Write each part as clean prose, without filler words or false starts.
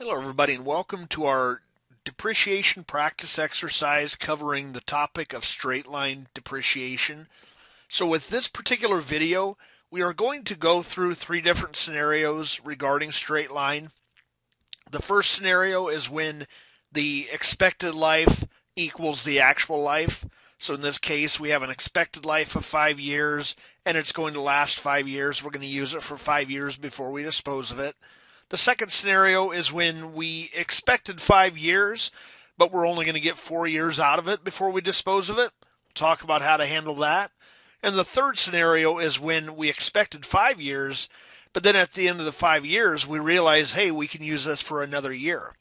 Hello, everybody, and welcome to our depreciation practice exercise covering the topic of straight line depreciation. So, with this particular video, we are going to go through three different scenarios regarding straight line. The first scenario is when the expected life equals the actual life. So, in this case, we have an expected life of 5 years and it's going to last 5 years. We're going to use it for 5 years before we dispose of it. The second scenario is when we expected 5 years, but we're only going to get 4 years out of it before we dispose of it. We'll talk about how to handle that. And the third scenario is when we expected 5 years, but then at the end of the 5 years, we realize, hey, we can use this for another year.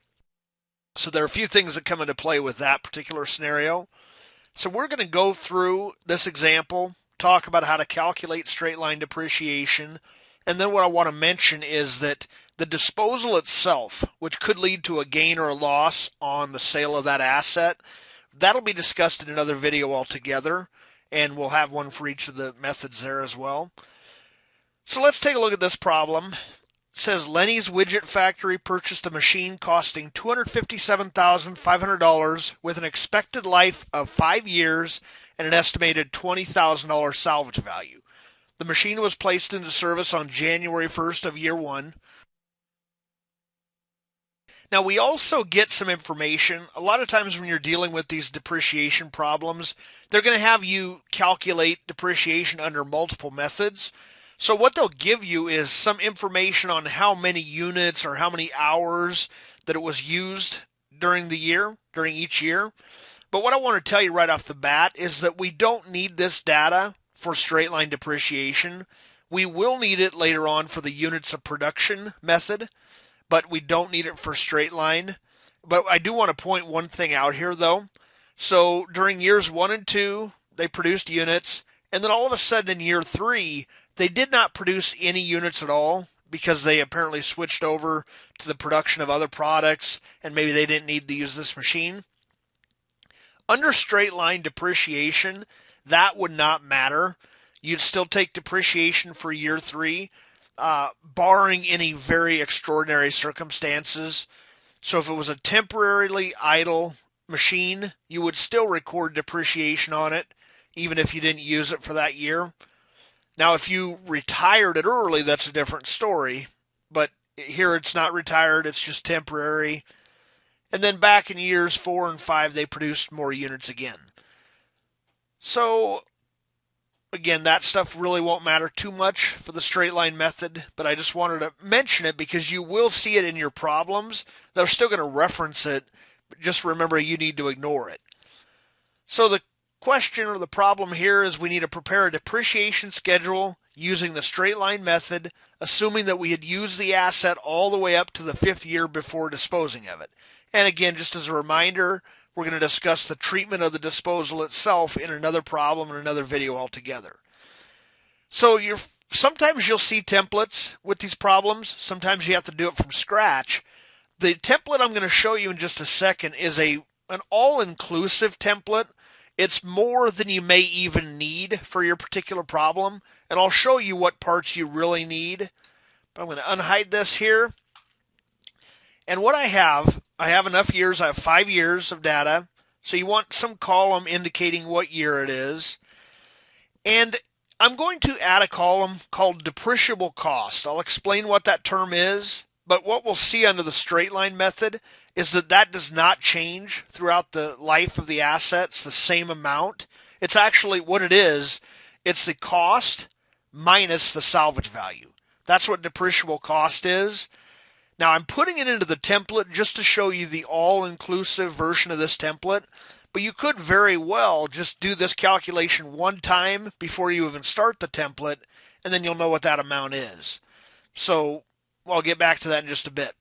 So there are a few things that come into play with that particular scenario. So we're going to go through this example, talk about how to calculate straight line depreciation, and then what I want to mention is that the disposal itself, which could lead to a gain or a loss on the sale of that asset, that'll be discussed in another video altogether, and we'll have one for each of the methods there as well. So let's take a look at this problem. It says Lenny's Widget Factory purchased a machine costing $257,500 with an expected life of 5 years and an estimated $20,000 salvage value. The machine was placed into service on January 1st of year one. Now, we also get some information. A lot of times when you're dealing with these depreciation problems, they're going to have you calculate depreciation under multiple methods. So what they'll give you is some information on how many units or how many hours that it was used during the year, during each year. But what I want to tell you right off the bat is that we don't need this data for straight line depreciation. We will need it later on for the units of production method, but we don't need it for straight line. But I do want to point one thing out here, though. So during years 1 and 2, they produced units, and then all of a sudden in year 3, they did not produce any units at all because they apparently switched over to the production of other products, and maybe they didn't need to use this machine. Under straight line depreciation, that would not matter. You'd still take depreciation for year 3. Barring any very extraordinary circumstances. So if it was a temporarily idle machine, you would still record depreciation on it, even if you didn't use it for that year. Now, if you retired it early, that's a different story. But here it's not retired, it's just temporary. And then back in years 4 and 5, they produced more units again. So again, that stuff really won't matter too much for the straight line method, but I just wanted to mention it because you will see it in your problems. They're still going to reference it, but just remember you need to ignore it. So the question or the problem here is we need to prepare a depreciation schedule using the straight line method, assuming that we had used the asset all the way up to the 5th year before disposing of it. And again, just as a reminder, we're going to discuss the treatment of the disposal itself in another problem in another video altogether. So sometimes you'll see templates with these problems. Sometimes you have to do it from scratch. The template I'm going to show you in just a second is an all-inclusive template. It's more than you may even need for your particular problem, and I'll show you what parts you really need. But I'm going to unhide this here. And what I have enough years. I have 5 years of data. So you want some column indicating what year it is. And I'm going to add a column called depreciable cost. I'll explain what that term is. But what we'll see under the straight line method is that does not change throughout the life of the asset. It's the same amount. It's actually what it is. It's the cost minus the salvage value. That's what depreciable cost is. Now, I'm putting it into the template just to show you the all-inclusive version of this template, but you could very well just do this calculation one time before you even start the template, and then you'll know what that amount is. So I'll get back to that in just a bit.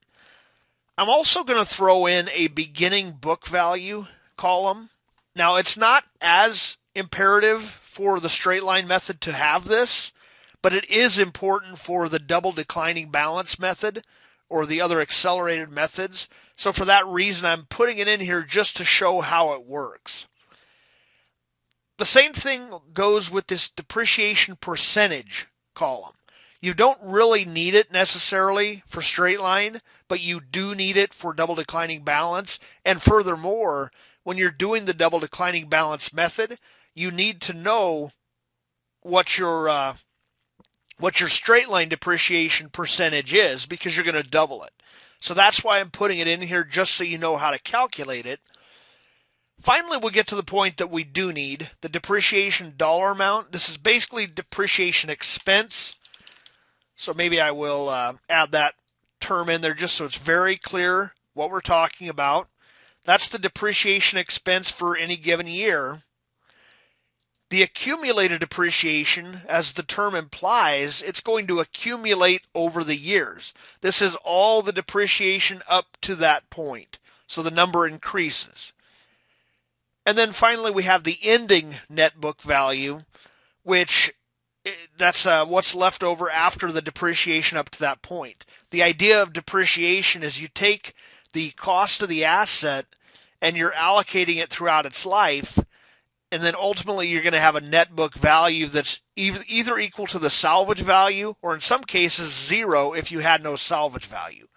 I'm also going to throw in a beginning book value column. Now, it's not as imperative for the straight line method to have this, but it is important for the double declining balance method, or the other accelerated methods. So for that reason, I'm putting it in here just to show how it works. The same thing goes with this depreciation percentage column. You don't really need it necessarily for straight line, but you do need it for double declining balance. And furthermore, when you're doing the double declining balance method, you need to know what your straight line depreciation percentage is, because you're going to double it. So that's why I'm putting it in here, just so you know how to calculate it. Finally, we'll get to the point that we do need the depreciation dollar amount. This is basically depreciation expense. So maybe I will add that term in there just so it's very clear what we're talking about. That's the depreciation expense for any given year. The accumulated depreciation, as the term implies, it's going to accumulate over the years. This is all the depreciation up to that point. So the number increases. And then finally, we have the ending net book value, which that's what's left over after the depreciation up to that point. The idea of depreciation is you take the cost of the asset and you're allocating it throughout its life, and then ultimately you're going to have a net book value that's either equal to the salvage value, or in some cases zero if you had no salvage value.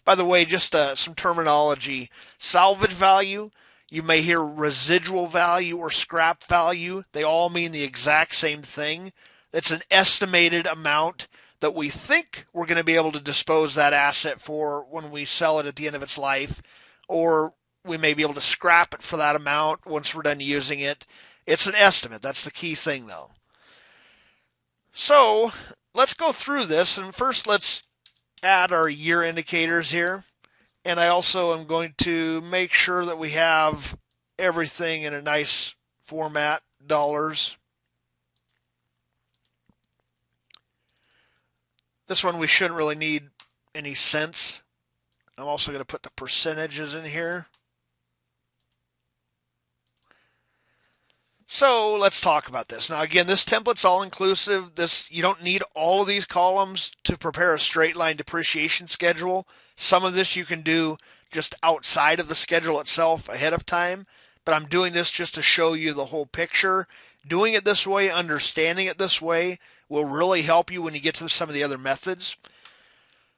By the way, just some terminology. Salvage value, you may hear residual value or scrap value. They all mean the exact same thing. It's an estimated amount that we think we're going to be able to dispose that asset for when we sell it at the end of its life, or we may be able to scrap it for that amount once we're done using it. It's an estimate. That's the key thing, though. So let's go through this, and first let's add our year indicators here. And I also am going to make sure that we have everything in a nice format, dollars. This one we shouldn't really need any cents. I'm also going to put the percentages in here. So let's talk about this. Now again, this template's all inclusive. You don't need all of these columns to prepare a straight line depreciation schedule. Some of this you can do just outside of the schedule itself ahead of time, but I'm doing this just to show you the whole picture. Doing it this way, understanding it this way, will really help you when you get to some of the other methods.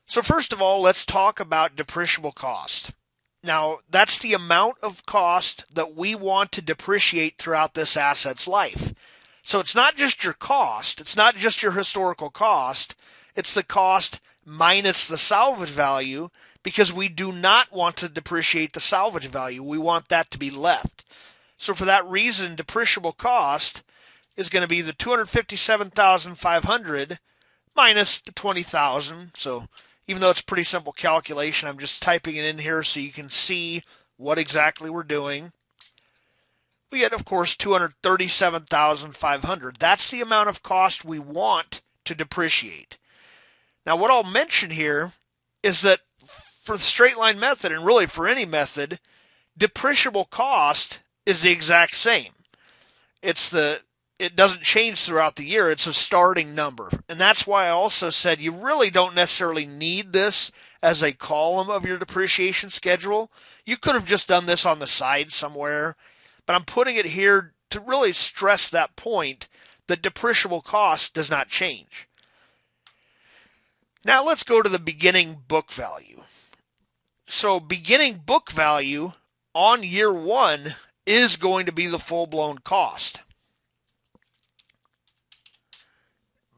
So first of all, let's talk about depreciable cost. Now, that's the amount of cost that we want to depreciate throughout this asset's life. So it's not just your cost, it's not just your historical cost, it's the cost minus the salvage value, because we do not want to depreciate the salvage value. We want that to be left. So for that reason, depreciable cost is going to be the $257,500 minus the $20,000. So even though it's a pretty simple calculation, I'm just typing it in here so you can see what exactly we're doing. We get, of course, $237,500. That's the amount of cost we want to depreciate. Now, what I'll mention here is that for the straight line method, and really for any method, depreciable cost is the exact same. It doesn't change throughout the year. It's a starting number. And that's why I also said you really don't necessarily need this as a column of your depreciation schedule. You could have just done this on the side somewhere, but I'm putting it here to really stress that point that depreciable cost does not change. Now let's go to the beginning book value. So beginning book value on year one is going to be the full-blown cost.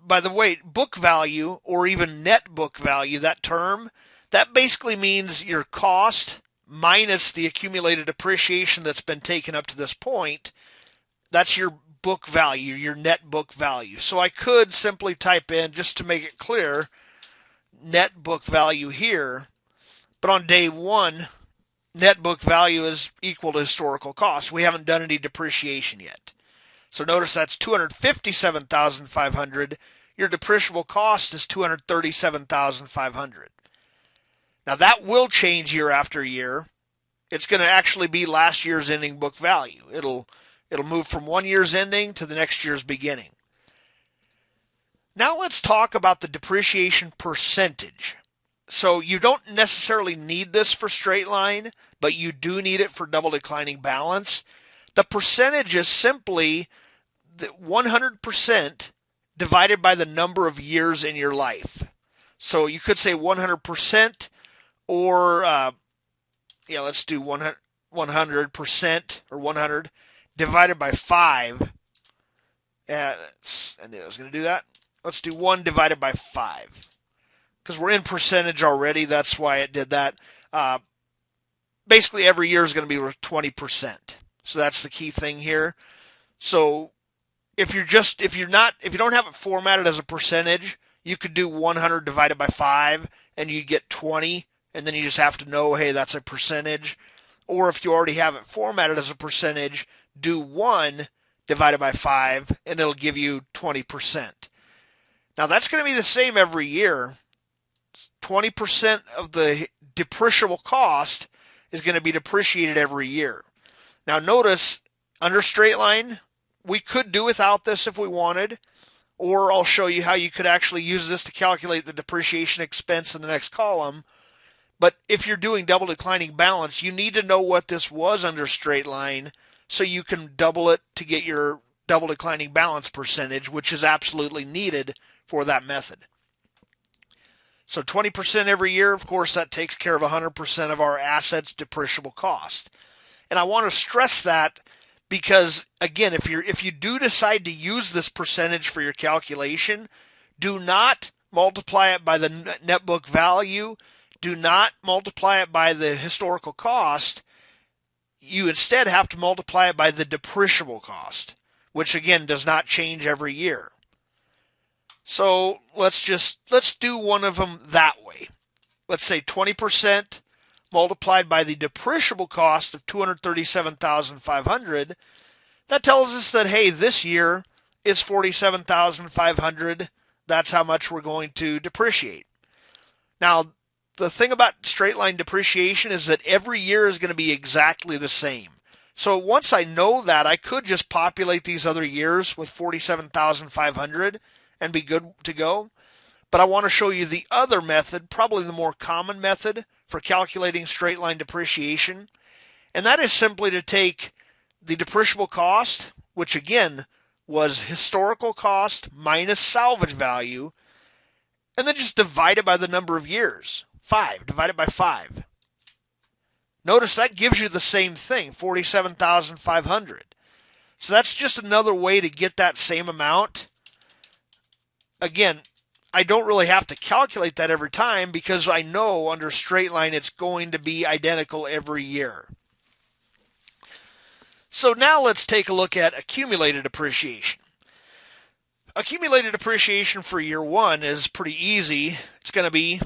By the way, book value, or even net book value, that term, that basically means your cost minus the accumulated depreciation that's been taken up to this point. That's your book value, your net book value. So I could simply type in, just to make it clear, net book value here, but on day one, net book value is equal to historical cost. We haven't done any depreciation yet. So notice that's $257,500. Your depreciable cost is $237,500. Now that will change year after year. It's going to actually be last year's ending book value. It'll move from one year's ending to the next year's beginning. Now let's talk about the depreciation percentage. So you don't necessarily need this for straight line, but you do need it for double declining balance. The percentage is simply the 100% divided by the number of years in your life. So you could say 100%, or let's do 100% or 100 divided by 5. I knew I was going to do that. Let's do 1 divided by 5. Because we're in percentage already, that's why it did that. Basically, every year is going to be worth 20%. So that's the key thing here. So if you don't have it formatted as a percentage, you could do 100 divided by 5 and you get 20, and then you just have to know, hey, that's a percentage. Or if you already have it formatted as a percentage, do 1 divided by 5 and it'll give you 20%. Now that's going to be the same every year. 20% of the depreciable cost is going to be depreciated every year. Now notice, under straight line, we could do without this if we wanted, or I'll show you how you could actually use this to calculate the depreciation expense in the next column. But if you're doing double declining balance, you need to know what this was under straight line so you can double it to get your double declining balance percentage, which is absolutely needed for that method. So 20% every year, of course, that takes care of 100% of our assets' depreciable cost. And I want to stress that because, again, if you do decide to use this percentage for your calculation, do not multiply it by the net book value. Do not multiply it by the historical cost. You instead have to multiply it by the depreciable cost, which, again, does not change every year. So let's do one of them that way. Let's say 20% multiplied by the depreciable cost of $237,500. That tells us that, hey, this year is $47,500. That's how much we're going to depreciate. Now, the thing about straight line depreciation is that every year is going to be exactly the same. So once I know that, I could just populate these other years with $47,500 and be good to go. But I want to show you the other method, probably the more common method for calculating straight line depreciation. And that is simply to take the depreciable cost, which again was historical cost minus salvage value, and then just divide it by the number of years. 5, divided by 5. Notice that gives you the same thing, 47,500. So that's just another way to get that same amount. Again, I don't really have to calculate that every time because I know under straight line it's going to be identical every year. So now let's take a look at accumulated depreciation. Accumulated depreciation for year 1 is pretty easy. It's going to be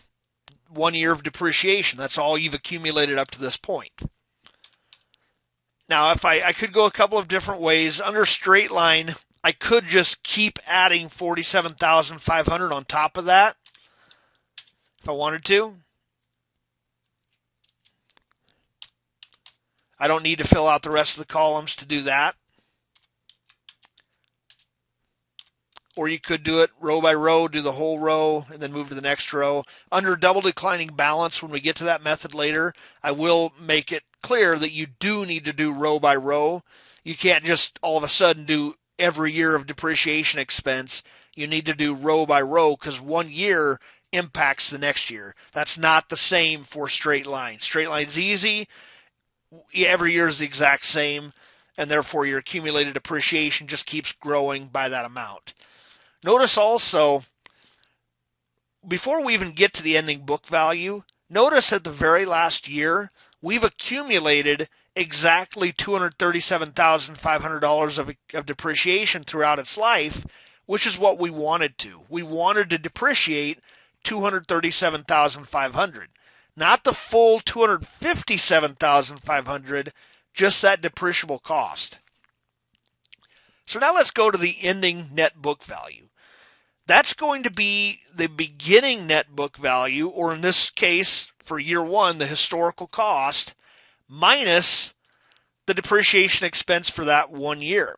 1 year of depreciation. That's all you've accumulated up to this point. Now, if I could go a couple of different ways. Under straight line, I could just keep adding $47,500 on top of that if I wanted to. I don't need to fill out the rest of the columns to do that. Or you could do it row by row, do the whole row, and then move to the next row. Under double declining balance, when we get to that method later, I will make it clear that you do need to do row by row. You can't just all of a sudden do every year of depreciation expense. You need to do row by row because 1 year impacts the next year. That's not the same for straight line. Straight line's easy. Every year is the exact same, and therefore your accumulated depreciation just keeps growing by that amount. Notice also, before we even get to the ending book value, notice at the very last year, we've accumulated exactly $237,500 of depreciation throughout its life, which is what we wanted to. We wanted to depreciate $237,500. Not the full $257,500, just that depreciable cost. So now let's go to the ending net book value. That's going to be the beginning net book value, or in this case, for year 1, the historical cost, minus the depreciation expense for that 1 year.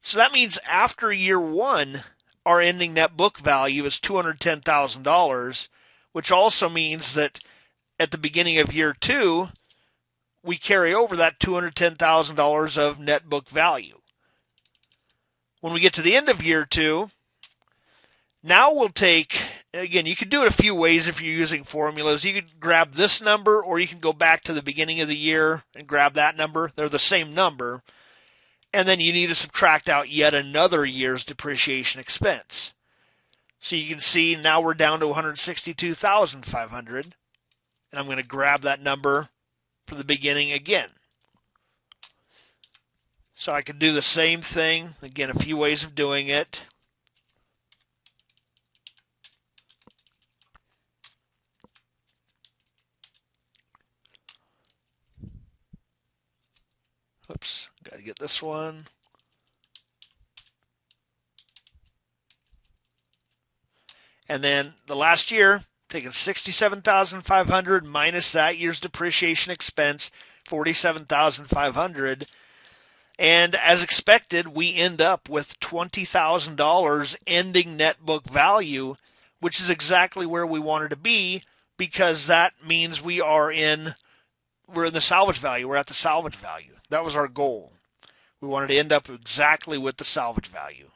So that means after year 1, our ending net book value is $210,000, which also means that at the beginning of year 2, we carry over that $210,000 of net book value. When we get to the end of year 2, Now we'll take, again, you could do it a few ways if you're using formulas. You could grab this number, or you can go back to the beginning of the year and grab that number. They're the same number. And then you need to subtract out yet another year's depreciation expense. So you can see now we're down to 162,500. And I'm going to grab that number for the beginning again. So I could do the same thing. Again, a few ways of doing it. Oops, got to get this one. And then the last year, taking 67,500 minus that year's depreciation expense, 47,500. And as expected, we end up with $20,000 ending net book value, which is exactly where we wanted to be, because that means we're in the salvage value. We're at the salvage value. That was our goal. We wanted to end up exactly with the salvage value.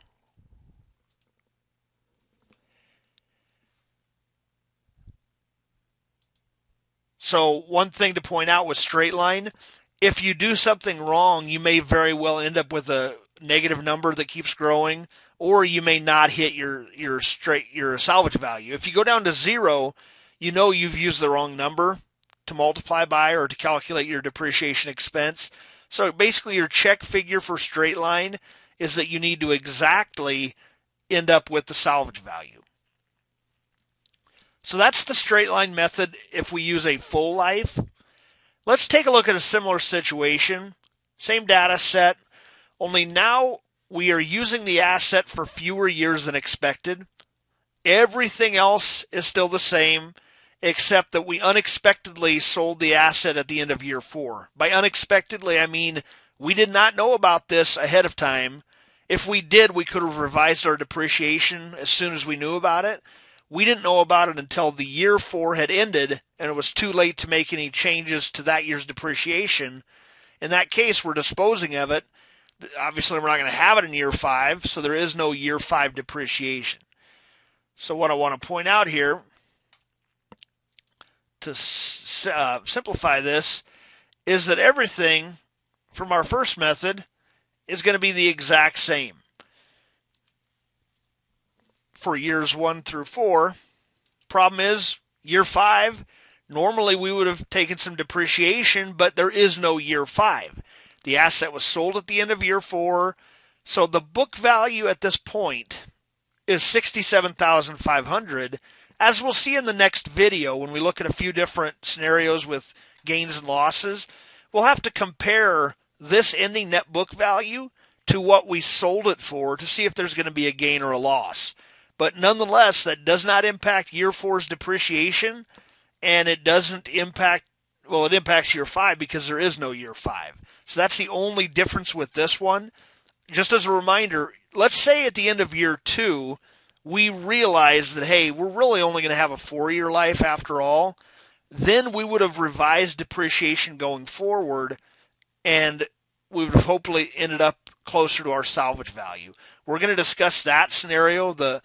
So one thing to point out with straight line, if you do something wrong, you may very well end up with a negative number that keeps growing, or you may not hit your salvage value. If you go down to 0, you know you've used the wrong number to multiply by or to calculate your depreciation expense. So basically your check figure for straight line is that you need to exactly end up with the salvage value. So that's the straight line method if we use a full life. Let's take a look at a similar situation. Same data set, only now we are using the asset for fewer years than expected. Everything else is still the same, except that we unexpectedly sold the asset at the end of year 4. By unexpectedly, I mean we did not know about this ahead of time. If we did, we could have revised our depreciation as soon as we knew about it. We didn't know about it until the year 4 had ended, and it was too late to make any changes to that year's depreciation. In that case, we're disposing of it. Obviously, we're not going to have it in year 5, so there is no year 5 depreciation. So what I want to point out here, to simplify this, is that everything from our first method is going to be the exact same. For years 1 through 4. Problem is, year 5, normally we would have taken some depreciation, but there is no year 5. The asset was sold at the end of year 4, so the book value at this point is $67,500. As we'll see in the next video, when we look at a few different scenarios with gains and losses, we'll have to compare this ending net book value to what we sold it for to see if there's going to be a gain or a loss. But nonetheless, that does not impact year 4's depreciation, and it doesn't impact, well, it impacts year 5 because there is no year 5. So that's the only difference with this one. Just as a reminder, let's say at the end of year 2, we realize that, hey, we're really only going to have a 4-year life after all. Then we would have revised depreciation going forward, and we would have hopefully ended up closer to our salvage value. We're going to discuss that scenario, the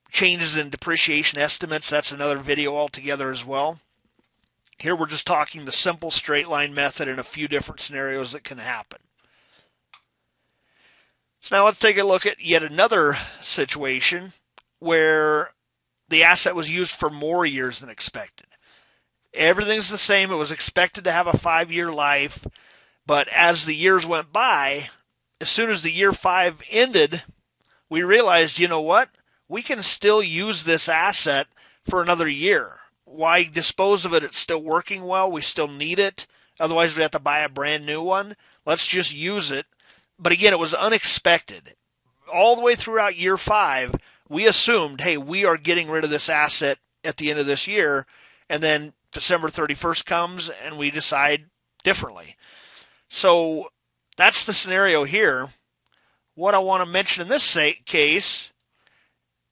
changes in depreciation estimates. That's another video altogether as well. Here we're just talking the simple straight line method and a few different scenarios that can happen. So now let's take a look at yet another situation where the asset was used for more years than expected. Everything's the same. It was expected to have a 5-year life, but as the years went by, as soon as the year 5 ended, we realized, you know what? We can still use this asset for another year. Why dispose of it? It's still working well. We still need it. Otherwise, we'd have to buy a brand new one. Let's just use it. But again, it was unexpected. All the way throughout year 5, we assumed, hey, we are getting rid of this asset at the end of this year. And then December 31st comes and we decide differently. So that's the scenario here. What I want to mention in this case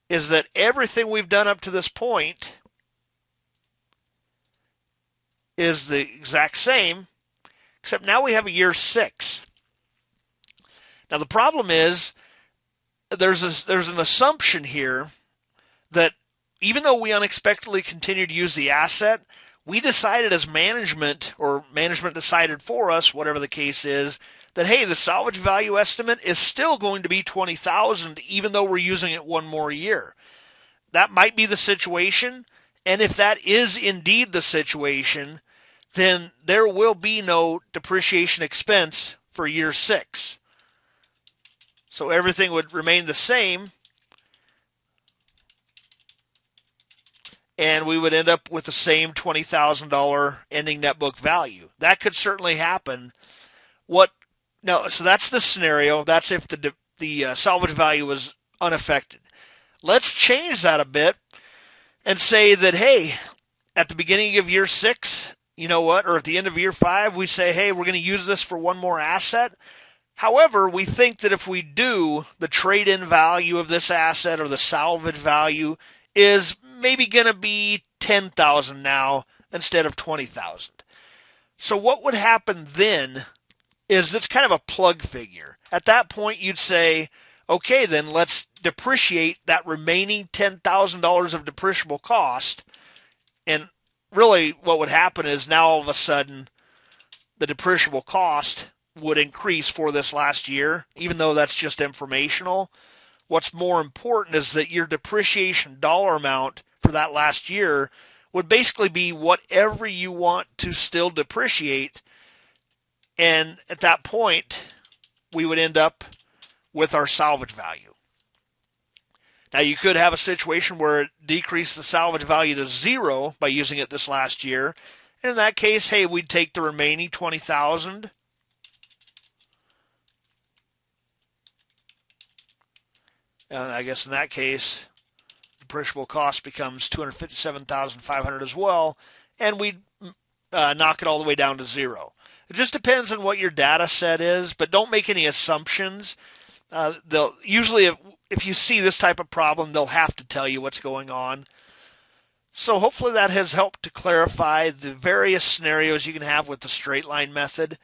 is that everything we've done up to this point is the exact same, except now we have a year 6. Now the problem is there's an assumption here that even though we unexpectedly continued to use the asset, we decided as management, or management decided for us, whatever the case is, that hey, the salvage value estimate is still going to be 20,000 even though we're using it one more year. That might be the situation, and if that is indeed the situation, then there will be no depreciation expense for year 6. So everything would remain the same, and we would end up with the same $20,000 ending net book value. That could certainly happen. So that's the scenario. That's if the salvage value was unaffected. Let's change that a bit and say that, hey, at the beginning of year 6, you know what, or at the end of year 5, we say, hey, we're going to use this for one more asset. However, we think that if we do, the trade-in value of this asset or the salvage value is maybe going to be $10,000 now instead of $20,000. So what would happen then is that's kind of a plug figure. At that point, you'd say, okay, then let's depreciate that remaining $10,000 of depreciable cost. And really what would happen is now all of a sudden the depreciable cost would increase for this last year, even though that's just informational. What's more important is that your depreciation dollar amount for that last year would basically be whatever you want to still depreciate. And at that point, we would end up with our salvage value. Now, you could have a situation where it decreased the salvage value to 0 by using it this last year. And in that case, hey, we'd take the remaining $20,000 and I guess in that case, depreciable cost becomes $257,500 as well, and we'd knock it all the way down to 0. It just depends on what your data set is, but don't make any assumptions. They'll usually, if you see this type of problem, they'll have to tell you what's going on. So hopefully that has helped to clarify the various scenarios you can have with the straight line method.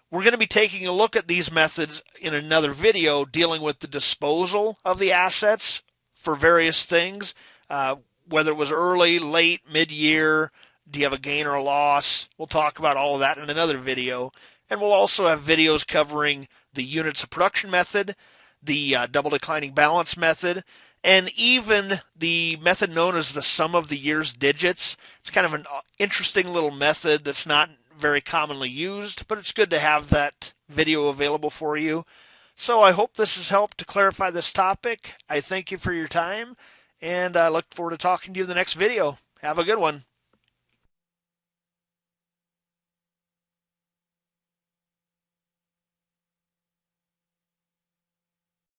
We're going to be taking a look at these methods in another video dealing with the disposal of the assets for various things, whether it was early, late, mid-year, do you have a gain or a loss? We'll talk about all of that in another video. And we'll also have videos covering the units of production method, the double declining balance method, and even the method known as the sum of the year's digits. It's kind of an interesting little method that's not very commonly used, but it's good to have that video available for you. So I hope this has helped to clarify this topic. I thank you for your time, and I look forward to talking to you in the next video. Have a good one.